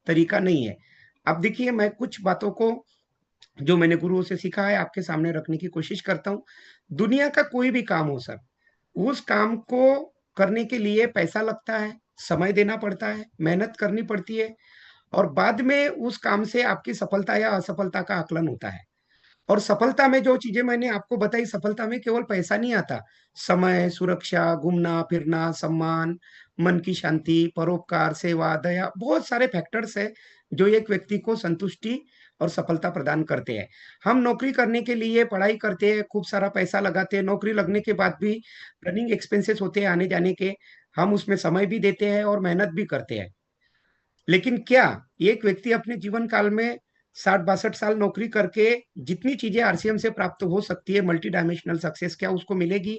तरीका नहीं है। अब देखिए, मैं कुछ बातों को जो मैंने गुरुओं से सीखा है आपके सामने रखने की कोशिश करता हूँ। दुनिया का कोई भी काम हो सर, उस काम को करने के लिए पैसा लगता है, समय देना पड़ता है, मेहनत करनी पड़ती है और बाद में उस काम से आपकी सफलता या असफलता का आकलन होता है। और सफलता में जो चीजें मैंने आपको बताई, सफलता में केवल पैसा नहीं आता, समय, सुरक्षा, घूमना फिरना, सम्मान, मन की शांति, परोपकार, सेवा, दया, बहुत सारे फैक्टर्स है जो एक व्यक्ति को संतुष्टि और सफलता प्रदान करते हैं। हम नौकरी करने के लिए पढ़ाई करते हैं, खूब सारा पैसा लगाते हैं, नौकरी लगने के बाद भी रनिंग एक्सपेंसेस होते हैं आने जाने के, हम उसमें समय भी देते हैं और मेहनत भी करते हैं। लेकिन क्या एक व्यक्ति अपने जीवन काल में 60-62 साल नौकरी करके जितनी चीजें आरसीएम से प्राप्त हो सकती है, मल्टी डायमेंशनल सक्सेस, क्या उसको मिलेगी?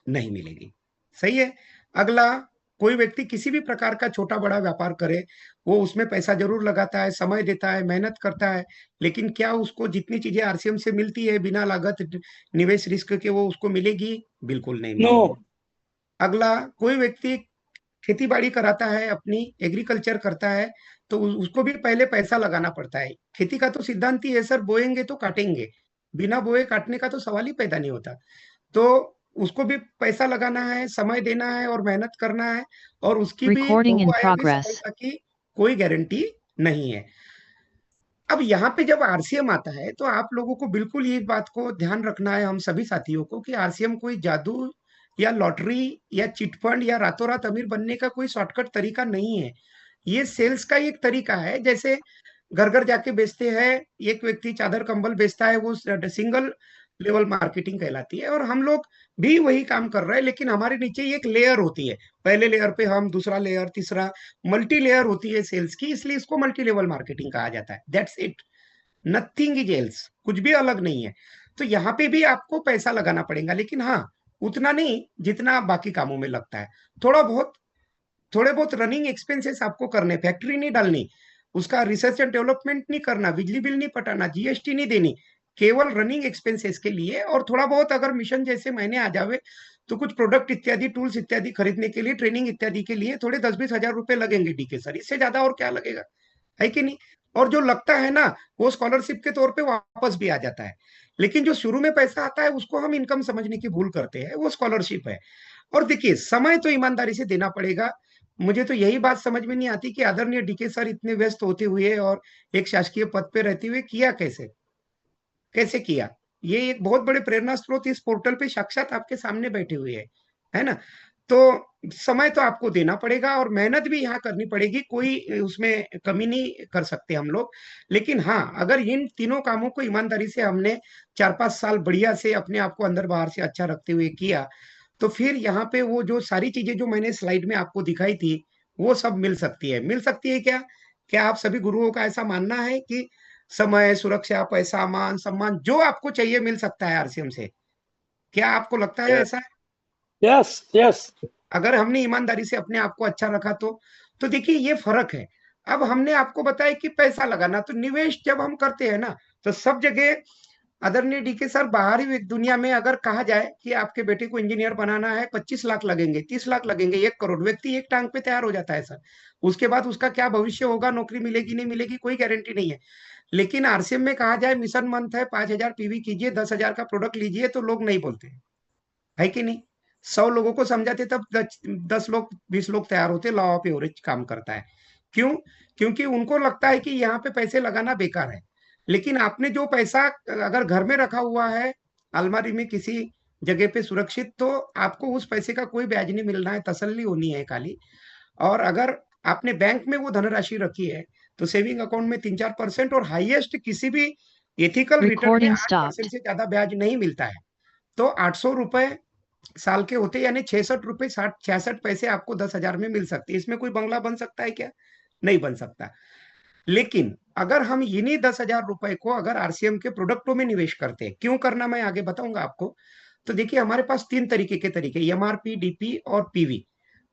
नहीं मिलेगी। सही है। अगला, कोई व्यक्ति किसी भी प्रकार का छोटा बड़ा व्यापार करे, वो उसमें पैसा जरूर लगाता है, समय देता है, मेहनत करता है, लेकिन क्या उसको जितनी चीजें आरसीएम से मिलती है बिना लागत निवेश रिस्क के, वो उसको मिलेगी? बिल्कुल नहीं नो। मिलेगी। अगला, कोई व्यक्ति खेती बाड़ी कराता है, अपनी एग्रीकल्चर करता है, तो उसको भी पहले पैसा लगाना पड़ता है। खेती का तो सिद्धांत ही है सर, बोएंगे तो काटेंगे, बिना बोए काटने का तो सवाल ही पैदा नहीं होता। तो उसको भी पैसा लगाना है, समय देना है और मेहनत करना है, और उसकी भी Recording in बहुआयामी progress. सफलता की कोई गारंटी नहीं है। अब यहाँ पे जब आरसीएम आता है तो आप लोगों को बिल्कुल ये बात को ध्यान रखना है, हम सभी साथियों को, कि आरसीएम कोई जादू या लॉटरी या चिटफंड या रातों रात अमीर बनने का कोई शॉर्टकट तरीका नहीं है। ये सेल्स का एक तरीका है। जैसे घर घर जाके बेचते हैं, एक व्यक्ति चादर कंबल बेचता है, वो सिंगल लेवल मार्केटिंग कहलाती है, और हम लोग भी वही काम कर रहे हैं, लेकिन हमारे नीचे एक लेयर होती है। पहले लेयर पे हम, दूसरा लेयर, तीसरा, मल्टी लेयर होती है सेल्स की, इसलिए इसको मल्टी लेवल मार्केटिंग कहा जाता है। That's it, nothing is else, कुछ भी अलग नहीं है। तो यहाँ पे भी आपको पैसा लगाना पड़ेगा, लेकिन हाँ, उतना नहीं जितना बाकी कामों में लगता है। थोड़ा बहुत, थोड़े बहुत रनिंग एक्सपेंसेस आपको करने, फैक्ट्री नहीं डालनी, उसका रिसर्च एंड डेवलपमेंट नहीं करना, बिजली बिल नहीं पटाना, जीएसटी नहीं देनी, केवल रनिंग एक्सपेंसेस के लिए। और थोड़ा बहुत अगर मिशन जैसे महीने आ जावे तो कुछ प्रोडक्ट इत्यादि, टूल्स इत्यादि खरीदने के लिए, ट्रेनिंग इत्यादि के लिए थोड़े 10-20 हजार रुपए लगेंगे डीके सर, इससे ज्यादा और क्या लगेगा? है कि नहीं? और जो लगता है ना, वो स्कॉलरशिप के तौर पे वापस भी आ जाता है। लेकिन जो शुरू में पैसा आता है उसको हम इनकम समझने की भूल करते हैं, वो स्कॉलरशिप है। और देखिए, समय तो ईमानदारी से देना पड़ेगा। मुझे तो यही बात समझ में नहीं आती कि आदरणीय डीके सर इतने व्यस्त होते हुए और एक शासकीय पद पे रहते हुए किया कैसे, कैसे किया? ये एक बहुत बड़े प्रेरणा स्रोत इस पोर्टल पे साक्षात आपके सामने बैठे हुए है ना? तो समय तो आपको देना पड़ेगा और मेहनत भी यहाँ करनी पड़ेगी, कोई उसमें कमी नहीं कर सकते हम लोग। लेकिन हाँ, अगर इन तीनों कामों को ईमानदारी से हमने 4-5 साल बढ़िया से अपने आप को अंदर बाहर से अच्छा रखते हुए किया, तो फिर यहाँ पे वो जो सारी चीजें जो मैंने स्लाइड में आपको दिखाई थी, वो सब मिल सकती है। मिल सकती है क्या? क्या आप सभी गुरुओं का ऐसा मानना है कि समय, सुरक्षा, पैसा, मान सम्मान जो आपको चाहिए मिल सकता है आरसीएम से? क्या आपको लगता है ऐसा? Yes yes. अगर हमने ईमानदारी से अपने आप को अच्छा रखा तो देखिए ये फर्क है। अब हमने आपको बताया कि पैसा लगाना, तो निवेश जब हम करते हैं ना, तो सब जगह आदरणीय डीके सर, बाहरी दुनिया में अगर कहा जाए कि आपके बेटे को इंजीनियर बनाना है, 25 लाख लगेंगे, 30 लाख लगेंगे, 1 करोड़, व्यक्ति एक टांग पे तैयार हो जाता है सर। उसके बाद उसका क्या भविष्य होगा, नौकरी मिलेगी नहीं मिलेगी, कोई गारंटी नहीं है। लेकिन आरसीएम में कहा जाए मिशन मंथ है, 5,000 पीवी कीजिए, 10,000 का प्रोडक्ट लीजिए, तो लोग नहीं बोलते, है कि नहीं? 100 लोगों को समझाते तब 10 लोग, 20 लोग तैयार होते, लॉ ऑफ एवरेज काम करता है। क्यों? क्योंकि उनको लगता है कि यहाँ पे पैसे लगाना बेकार है। लेकिन आपने जो पैसा अगर घर में रखा हुआ है, अलमारी में किसी जगह पे सुरक्षित, तो आपको उस पैसे का कोई ब्याज नहीं मिलना है, तसल्ली होनी है खाली। और अगर आपने बैंक में वो धनराशि रखी है, तो सेविंग अकाउंट में 3-4% और हाईएस्ट किसी भी एथिकल रिटर्न में Recording 8% stopped. से ज्यादा ब्याज नहीं मिलता है। तो 800 रुपए साल के होते, यानी 66 रुपए 66 पैसे आपको 10,000 में मिल सकती है। इसमें कोई बंगला बन सकता है क्या? नहीं बन सकता। लेकिन अगर हम इन्हीं 10,000 रुपए को अगर आरसीएम के प्रोडक्टों में निवेश करते हैं, क्यों करना मैं आगे बताऊंगा आपको। तो देखिए, हमारे पास 3 तरीके के तरीके, एमआरपी, डीपी और पीवी।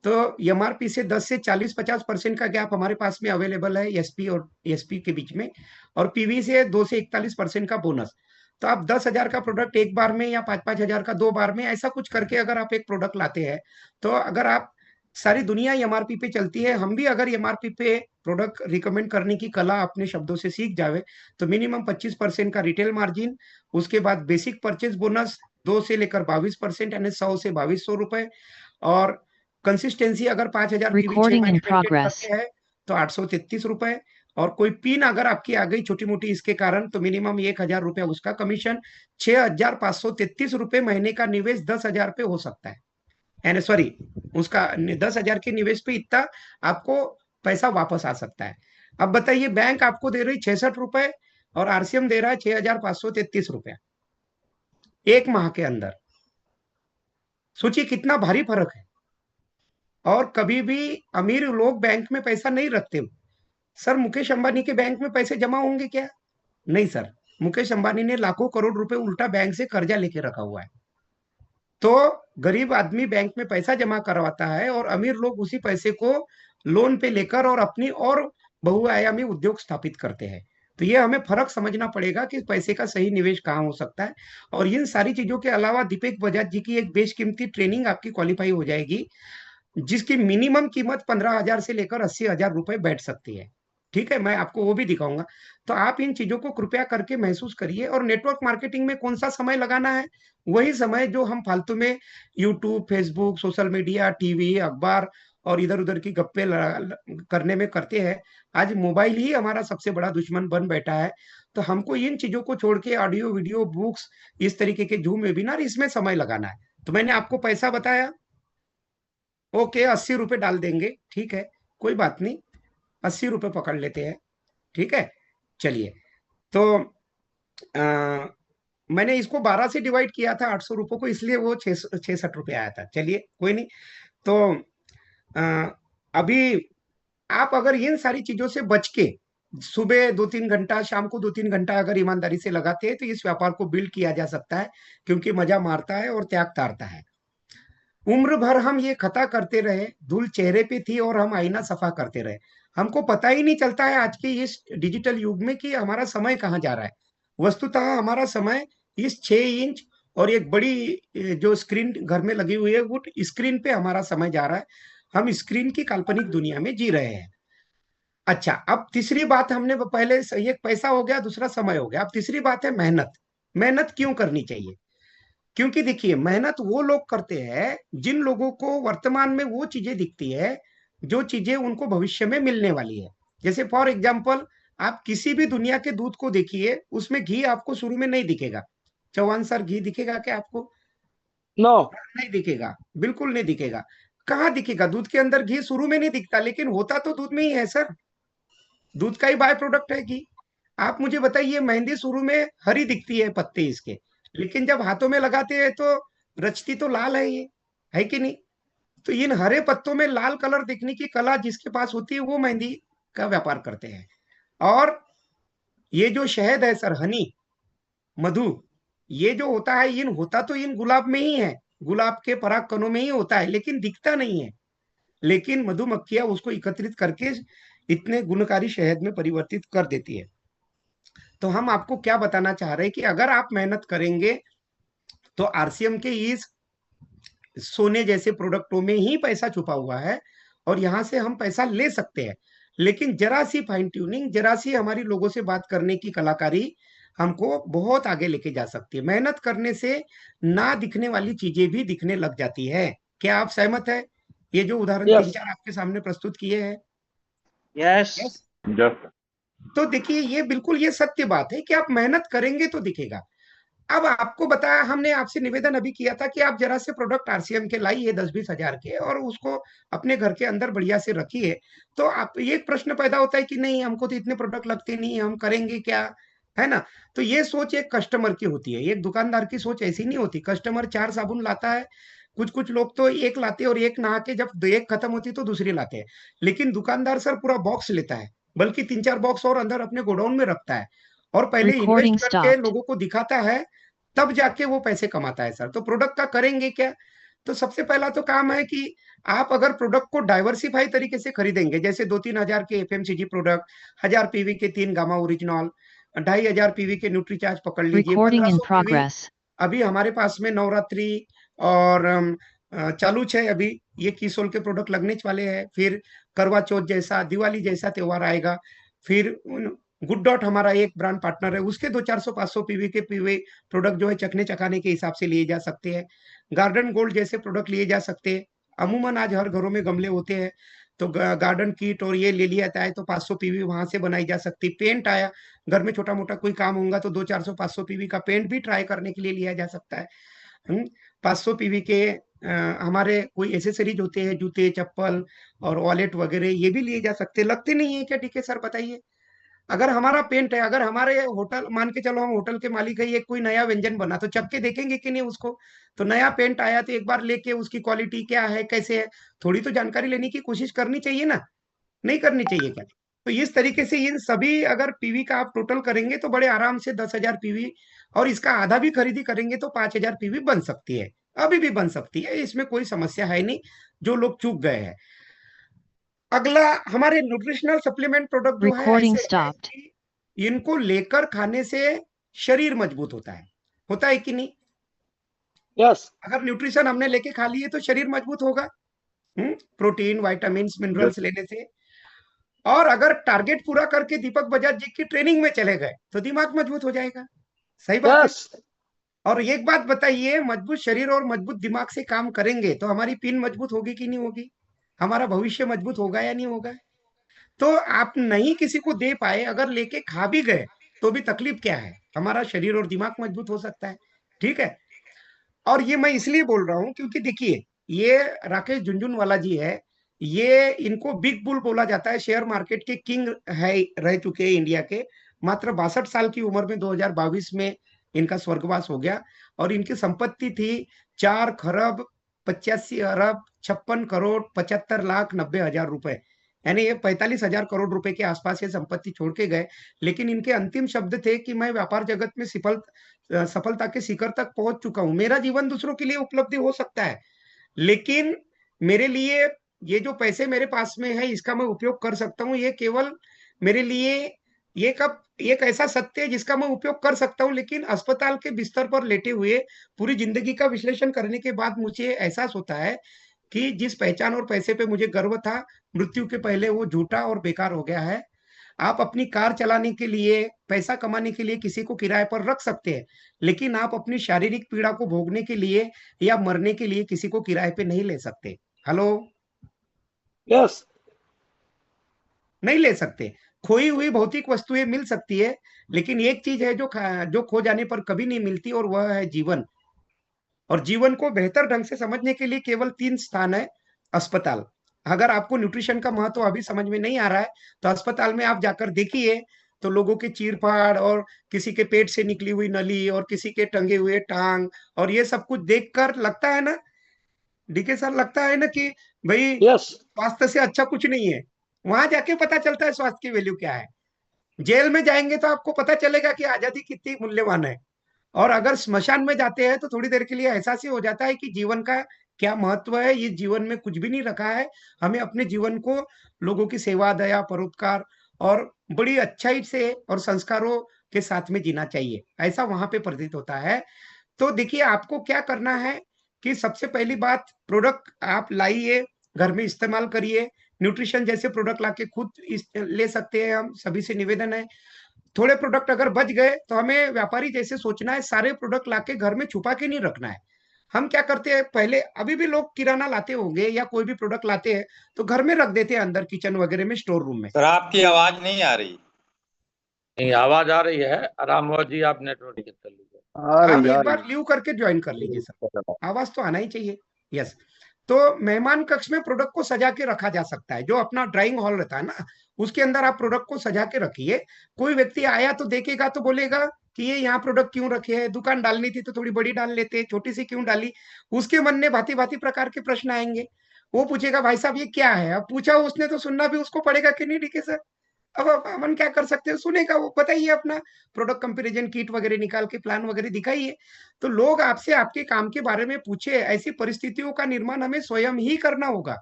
तो एमआरपी से 10 से 40-50% का गैप हमारे पास में अवेलेबल है एसपी और एसपी के बीच में, और पीवी से 2 से 41% का बोनस। तो आप 10,000 का प्रोडक्ट एक बार में या 5-5 हजार का 2 बार में, ऐसा कुछ करके अगर आप एक प्रोडक्ट लाते हैं, तो अगर आप सारी दुनिया एमआरपी पे चलती है। हम भी अगर एमआरपी पे प्रोडक्ट रिकमेंड करने की कला अपने शब्दों से सीख जावे तो मिनिमम 25% का रिटेल मार्जिन, उसके बाद बेसिक परचेज बोनस 2 से लेकर 22%, यानी 100 से 2200 रुपए, और कंसिस्टेंसी अगर 5000 की भी 6 Recording in महीने मेंटेन progress. करते हैं तो 833 रुपए, और कोई पिन अगर आपकी आ गई छोटी मोटी इसके कारण तो मिनिमम 1000 रुपए उसका कमीशन। 6533 रुपए महीने का निवेश 10,000 पे हो सकता है, यानी सॉरी, उसका 10,000 के निवेश पे इतना आपको पैसा वापस आ सकता है। अब बताइए, बैंक आपको दे रही 66 रुपए और आरसीएम दे रहा है 6533 रुपया एक माह के अंदर। सोचिए कितना भारी फर्क है। और कभी भी अमीर लोग बैंक में पैसा नहीं रखते। सर, मुकेश अंबानी के बैंक में पैसे जमा होंगे क्या? नहीं सर, मुकेश अंबानी ने लाखों करोड़ रुपए उल्टा बैंक से कर्जा लेके रखा हुआ है। तो गरीब आदमी बैंक में पैसा जमा करवाता है और अमीर लोग उसी पैसे को लोन पे लेकर और अपनी और बहुआयामी उद्योग स्थापित करते हैं। तो ये हमें फर्क समझना पड़ेगा कि पैसे का सही निवेश कहाँ हो सकता है। और इन सारी चीजों के अलावा दीपक बजाज जी की एक बेशकीमती ट्रेनिंग आपकी क्वालिफाई हो जाएगी, जिसकी मिनिमम कीमत 15,000 से लेकर 80,000 रुपए बैठ सकती है। ठीक है, मैं आपको वो भी दिखाऊंगा। तो आप इन चीजों को कृपया करके महसूस करिए। और नेटवर्क मार्केटिंग में कौन सा समय लगाना है? वही समय जो हम फालतू में YouTube, Facebook, social media, TV, अखबार और इधर उधर की गप्पे करने में करते हैं। आज मोबाइल ही हमारा सबसे बड़ा दुश्मन बन बैठा है। तो हमको इन चीजों को छोड़ के ऑडियो, वीडियो, बुक्स, इस तरीके के जूम वेबिनार, इसमें समय लगाना है। तो मैंने आपको पैसा बताया, ओके, 80 रुपए डाल देंगे, ठीक है, कोई बात नहीं, 80 रुपए पकड़ लेते हैं, ठीक है। चलिए, तो आ, मैंने इसको 12 से डिवाइड किया था 800 रुपए को, इसलिए वो 66 रुपए आया था। चलिए, कोई नहीं। तो आ, अभी आप अगर इन सारी चीजों से बच के सुबह 2-3 घंटा, शाम को 2-3 घंटा अगर ईमानदारी से लगाते हैं तो इस व्यापार को बिल्ड किया जा सकता है, क्योंकि मजा मारता है और त्याग तारता है। उम्र भर हम ये खता करते रहे, धूल चेहरे पे थी और हम आईना सफा करते रहे। हमको पता ही नहीं चलता है आज के इस डिजिटल युग में कि हमारा समय कहाँ जा रहा है। वस्तुतः हमारा समय इस 6 इंच और एक बड़ी जो स्क्रीन घर में लगी हुई है, वो स्क्रीन पे हमारा समय जा रहा है। हम स्क्रीन की काल्पनिक दुनिया में जी रहे हैं। अच्छा, अब तीसरी बात, हमने पहले एक पैसा हो गया, दूसरा समय हो गया, अब तीसरी बात है मेहनत। मेहनत क्यों करनी चाहिए? क्योंकि देखिए, मेहनत वो लोग करते हैं जिन लोगों को वर्तमान में वो चीजें दिखती है जो चीजें उनको भविष्य में मिलने वाली है। जैसे फॉर एग्जाम्पल, आप किसी भी दुनिया के दूध को देखिए, उसमें घी आपको शुरू में नहीं दिखेगा। चौहान सर, घी दिखेगा क्या आपको? No. नहीं दिखेगा, बिल्कुल नहीं दिखेगा। कहाँ दिखेगा? दूध के अंदर घी शुरू में नहीं दिखता, लेकिन होता तो दूध में ही है सर। दूध का ही बाय प्रोडक्ट है घी। आप मुझे बताइए, मेहंदी शुरू में हरी दिखती है पत्ते इसके, लेकिन जब हाथों में लगाते हैं तो रचती तो लाल है ये, है कि नहीं? तो इन हरे पत्तों में लाल कलर देखने की कला जिसके पास होती है वो मेहंदी का व्यापार करते हैं। और ये जो शहद है सर, हनी, मधु, ये जो होता है, इन होता तो इन गुलाब में ही है, गुलाब के पराग कणों में ही होता है, लेकिन दिखता नहीं है। लेकिन मधुमक्खियां उसको एकत्रित करके इतने गुणकारी शहद में परिवर्तित कर देती है। तो हम आपको क्या बताना चाह रहे हैं कि अगर आप मेहनत करेंगे तो आरसीएम के इस सोने जैसे प्रोडक्टों में ही पैसा छुपा हुआ है और यहां से हम पैसा ले सकते हैं। लेकिन जरा सी फाइन ट्यूनिंग, जरा सी हमारी लोगों से बात करने की कलाकारी हमको बहुत आगे लेके जा सकती है। मेहनत करने से ना दिखने वाली चीजें भी दिखने लग जाती है। क्या आप सहमत है? ये जो उदाहरण तीन Yes. चार आपके सामने प्रस्तुत किए हैं। Yes. यस। तो देखिए, ये बिल्कुल ये सत्य बात है कि आप मेहनत करेंगे तो दिखेगा। अब आपको बताया, हमने आपसे निवेदन अभी किया था कि आप जरा से प्रोडक्ट आरसीएम के लाइए 10-20 हजार के और उसको अपने घर के अंदर बढ़िया से रखिए। तो आप, ये प्रश्न पैदा होता है कि नहीं, हमको तो इतने प्रोडक्ट लगते नहीं, हम करेंगे क्या, है ना? तो ये सोच एक कस्टमर की होती है, एक दुकानदार की सोच ऐसी नहीं होती। कस्टमर 4 साबुन लाता है, कुछ कुछ लोग तो एक लाते हैं और एक नहा के जब एक खत्म होती तो दूसरी लाते हैं। लेकिन दुकानदार सर पूरा बॉक्स लेता है, बल्कि 3-4 बॉक्स और अंदर अपने गोडाउन में रखता है और पहले Recording इन्वेस्ट करके stopped. लोगों को दिखाता है, तब जाके वो पैसे कमाता है सर। तो प्रोडक्ट का करेंगे क्या? तो सबसे पहला तो काम है कि आप अगर प्रोडक्ट को डाइवर्सिफाई तरीके से खरीदेंगे, जैसे 2-3 हजार के एफएमसीजी प्रोडक्ट, 1000 पीवी के 3 गामा ओरिजिनल, 2500 पीवी के न्यूट्रीचार्ज पकड़ लीजिए, Recording in 1500 पीवी। progress. अभी हमारे पास में नवरात्रि और चालू है अभी, ये कीसोल के प्रोडक्ट लगने वाले हैं। फिर करवा चौथ जैसा, दिवाली जैसा त्योहार आएगा। फिर गुड डॉट हमारा एक ब्रांड पार्टनर है, उसके 200-400-500 पीवी के पीवी प्रोडक्ट जो है चखने चखाने के हिसाब से लिए जा सकते हैं। गार्डन गोल्ड जैसे प्रोडक्ट लिए जा सकते हैं। अमूमन आज हर घरों में गमले होते हैं, तो गार्डन किट और ये ले लिया जाता है, तो 500 पीवी वहां से बनाई जा सकती। पेंट आया, घर में छोटा मोटा कोई काम होगा तो 200-400-500 पीवी का पेंट भी ट्राई करने के लिए लिया जा सकता है। 500 पीवी के हमारे कोई एसेसरीज होते हैं, जूते चप्पल और वॉलेट वगैरह, ये भी लिए जा सकते हैं। लगते नहीं है क्या? ठीक है सर, बताइए। अगर हमारा पेंट है, अगर हमारे होटल, मान के चलो हम होटल के मालिक है, ये कोई नया व्यंजन बना तो चख के देखेंगे कि नहीं उसको? तो नया पेंट आया तो एक बार लेके उसकी क्वालिटी क्या है, कैसे है, थोड़ी तो जानकारी लेने की कोशिश करनी चाहिए ना? नहीं करनी चाहिए क्या? तो इस तरीके से इन सभी अगर पीवी का आप टोटल करेंगे तो बड़े आराम से 10,000 पीवी, और इसका आधा भी खरीदी करेंगे तो 5,000 पीवी बन सकती है। अभी भी बन सकती है, इसमें कोई समस्या है नहीं, जो लोग चूक गए हैं। अगला, हमारे न्यूट्रिशनल सप्लीमेंट प्रोडक्ट जो है Recording ऐसे है stopped. कि इनको लेकर खाने से शरीर मजबूत होता है कि नहीं? Yes. अगर न्यूट्रिशन हमने लेके खा लिए तो शरीर मजबूत होगा। प्रोटीन, विटामिन, मिनरल्स लेने से। और अगर टारगेट पूरा करके दीपक बजाज जी की ट्रेनिंग में चले गए तो दिमाग मजबूत हो जाएगा। सही बात है। Yes. और एक बात बताइए, मजबूत शरीर और मजबूत दिमाग से काम करेंगे तो हमारी पिन मजबूत होगी कि नहीं होगी? हमारा भविष्य मजबूत होगा या नहीं होगा? तो आप नहीं किसी को दे पाए, अगर लेके खा भी गए तो भी तकलीफ क्या है? हमारा शरीर और दिमाग मजबूत हो सकता है। ठीक है। और ये मैं इसलिए बोल रहा हूं क्योंकि देखिए, ये राकेश झुनझुनवाला जी है, ये इनको बिग बुल बोला जाता है, शेयर मार्केट के किंग है, रह चुके हैं इंडिया के। मात्र 62 साल की उम्र में 2022 में इनका स्वर्गवास हो गया। और इनकी संपत्ति थी 4,85,56,56,90,000 रुपए, यानी ये 45,000 करोड़ रुपए के आसपास ये संपत्ति छोड़ के गए। लेकिन इनके अंतिम शब्द थे कि मैं व्यापार जगत में सफलता के शिखर तक पहुंच चुका हूं। मेरा जीवन दूसरों के लिए उपलब्धि हो सकता है, लेकिन मेरे लिए ये जो पैसे मेरे पास में है इसका मैं उपयोग कर सकता हूँ, ये केवल मेरे लिए ये कब एक ऐसा सत्य है जिसका मैं उपयोग कर सकता हूँ। लेकिन अस्पताल के बिस्तर पर लेटे हुए पूरी जिंदगी का विश्लेषण करने के बाद मुझे एहसास होता है कि जिस पहचान और पैसे पे मुझे गर्व था, मृत्यु के पहले वो झूठा और बेकार हो गया है। आप अपनी कार चलाने के लिए, पैसा कमाने के लिए किसी को किराए पर रख सकते हैं, लेकिन आप अपनी शारीरिक पीड़ा को भोगने के लिए या मरने के लिए किसी को किराए पे नहीं ले सकते। हेलो? Yes. नहीं ले सकते। खोई हुई भौतिक वस्तुएं मिल सकती है, लेकिन एक चीज है जो खो जाने पर कभी नहीं मिलती, और वह है जीवन। और जीवन को बेहतर ढंग से समझने के लिए केवल 3 स्थान है। अस्पताल। अगर आपको न्यूट्रिशन का महत्व अभी समझ में नहीं आ रहा है तो अस्पताल में आप जाकर देखिए, तो लोगों के चीर-फाड़ और किसी के पेट से निकली हुई नली और किसी के टंगे हुए टांग और ये सब कुछ देखकर लगता है ना, डीके सर, लगता है ना कि भाई Yes. स्वास्थ्य से अच्छा कुछ नहीं है। वहां जाके पता चलता है स्वास्थ्य की वैल्यू क्या है। जेल में जाएंगे तो आपको पता चलेगा कि आजादी कितनी मूल्यवान है। और अगर स्मशान में जाते हैं तो थोड़ी देर के लिए एहसास ही हो जाता है कि जीवन का क्या महत्व है। ये जीवन में कुछ भी नहीं रखा है। हमें अपने जीवन को लोगों की सेवा, दया, परोपकार और बड़ी अच्छाई से और संस्कारों के साथ में जीना चाहिए, ऐसा वहां पे प्रतीत होता है। तो देखिए, आपको क्या करना है कि सबसे पहली बात, प्रोडक्ट आप लाइए, घर में इस्तेमाल करिए। न्यूट्रिशन जैसे प्रोडक्ट लाके खुद ले सकते हैं, हम सभी से निवेदन है। थोड़े प्रोडक्ट अगर बच गए तो हमें व्यापारी जैसे सोचना है, सारे प्रोडक्ट लाके घर में छुपा के नहीं रखना है। हम क्या करते हैं, पहले अभी भी लोग किराना लाते होंगे या कोई भी प्रोडक्ट लाते हैं तो घर में रख देते हैं, अंदर किचन वगैरह में, स्टोर रूम में। सर आपकी आवाज नहीं आ रही। नहीं, आवाज आ रही है। आराम हुआ जी, आप नेटवर्क टिकट कर लीजिए। आप एक बार लीव करके ज्वाइन कर लीजिए सर, आवाज तो आना ही चाहिए। यस। तो मेहमान कक्ष में प्रोडक्ट को सजा के रखा जा सकता है, जो अपना ड्राइंग हॉल रहता है ना, उसके अंदर आप प्रोडक्ट को सजा के रखिए। कोई व्यक्ति आया तो देखेगा तो बोलेगा कि ये यहाँ प्रोडक्ट क्यों रखे हैं, दुकान डालनी थी तो थोड़ी बड़ी डाल लेते, छोटी सी क्यों डाली। उसके मन में भांति भांति प्रकार के प्रश्न आएंगे। वो पूछेगा भाई साहब ये क्या है, अब पूछा उसने तो सुनना भी उसको पड़ेगा कि नहीं, ठीक है सर। अब अपन क्या कर सकते हैं, सुनेगा वो, बताइए अपना प्रोडक्ट कंपैरिजन किट वगैरह निकाल के प्लान वगैरह दिखाइए। तो लोग आपसे आपके काम के बारे में पूछे, ऐसी परिस्थितियों का निर्माण हमें स्वयं ही करना होगा,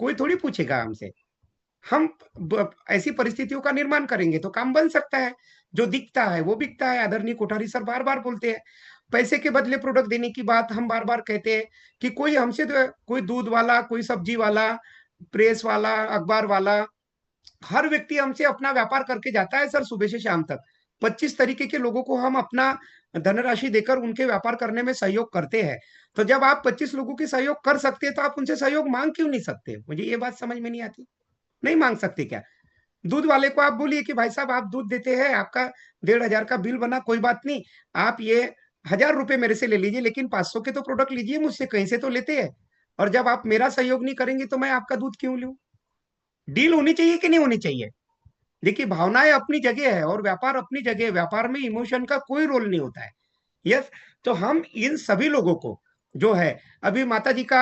कोई थोड़ी पूछेगा हमसे। हम ऐसी परिस्थितियों का निर्माण करेंगे तो काम बन सकता है। जो दिखता है वो बिकता है, आदरणीय कोठारी सर बार बार बोलते हैं। पैसे के बदले प्रोडक्ट देने की बात हम बार बार कहते हैं कि कोई हमसे कोई दूध वाला, कोई सब्जी वाला, प्रेस वाला, अखबार वाला, हर व्यक्ति हमसे अपना व्यापार करके जाता है सर सुबह से शाम तक। 25 तरीके के लोगों को हम अपना धनराशि देकर उनके व्यापार करने में सहयोग करते हैं। तो जब आप 25 लोगों की सहयोग कर सकते हैं तो आप उनसे सहयोग मांग क्यों नहीं सकते? मुझे ये बात समझ में नहीं आती। नहीं मांग सकते क्या? दूध वाले को आप बोलिए कि भाई साहब आप दूध देते हैं, आपका 1,500 का बिल बना, कोई बात नहीं, आप ये 1,000 रुपए मेरे से ले लीजिए, लेकिन 500 के तो प्रोडक्ट लीजिए मुझसे, कहीं से तो लेते हैं। और जब आप मेरा सहयोग नहीं करेंगे तो मैं आपका दूध क्यों लूं? डील होनी चाहिए कि नहीं होनी चाहिए? देखिए, भावनाएं अपनी जगह है और व्यापार अपनी जगह है। व्यापार में इमोशन का कोई रोल नहीं होता है। यस, तो हम इन सभी लोगों को जो है, अभी माता जी का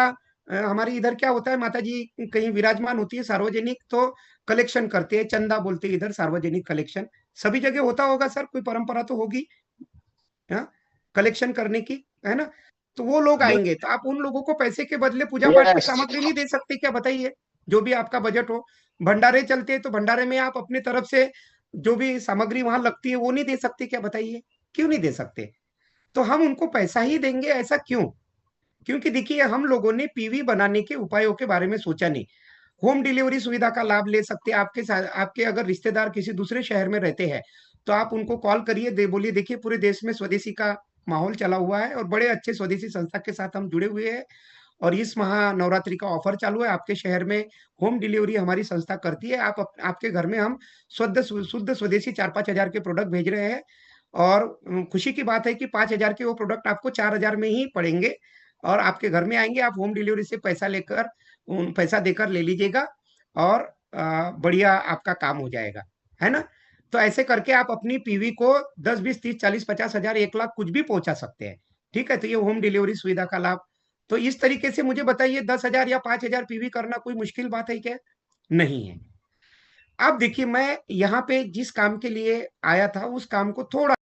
हमारे इधर क्या होता है, माता जी कहीं विराजमान होती है सार्वजनिक तो कलेक्शन करते हैं, चंदा बोलते हैं इधर, सार्वजनिक कलेक्शन सभी जगह होता होगा सर, कोई परंपरा तो होगी हाँ कलेक्शन करने की, है ना? तो वो लोग आएंगे तो आप उन लोगों को पैसे के बदले पूजा पाठ की Yes. सामग्री नहीं दे सकते क्या? बताइए, जो भी आपका बजट हो। भंडारे चलते हैं तो भंडारे में आप अपनी तरफ से जो भी सामग्री वहां लगती है वो नहीं दे सकते क्या? बताइए, क्यों नहीं दे सकते? तो हम उनको पैसा ही देंगे, ऐसा क्यों? क्योंकि देखिए, हम लोगों ने पीवी बनाने के उपायों के बारे में सोचा नहीं। होम डिलीवरी सुविधा का लाभ ले सकते हैं। आपके अगर रिश्तेदार किसी दूसरे शहर में रहते हैं तो आप उनको कॉल करिए, बोलिए देखिए पूरे देश में स्वदेशी का माहौल चला हुआ है और बड़े अच्छे स्वदेशी संस्था के साथ हम जुड़े हुए हैं और इस महानवरात्रि का ऑफर चालू है, आपके शहर में होम डिलीवरी हमारी संस्था करती है। आपके घर में हम शुद्ध स्वदेशी 4-5 हजार के प्रोडक्ट भेज रहे हैं और खुशी की बात है कि 5 हजार के वो प्रोडक्ट आपको 4 हजार में ही पड़ेंगे और आपके घर में आएंगे। आप होम डिलीवरी से पैसा देकर ले लीजिएगा और बढ़िया आपका काम हो जाएगा, है ना? तो ऐसे करके आप अपनी पीवी को 10, 20, 30, 40, 50 हजार, 1 लाख कुछ भी पहुंचा सकते हैं। ठीक है, तो ये होम डिलीवरी सुविधा का लाभ। तो इस तरीके से मुझे बताइए, 10 हजार या 5 हजार पीवी करना कोई मुश्किल बात है क्या? नहीं है। अब देखिए, मैं यहाँ पे जिस काम के लिए आया था उस काम को थोड़ा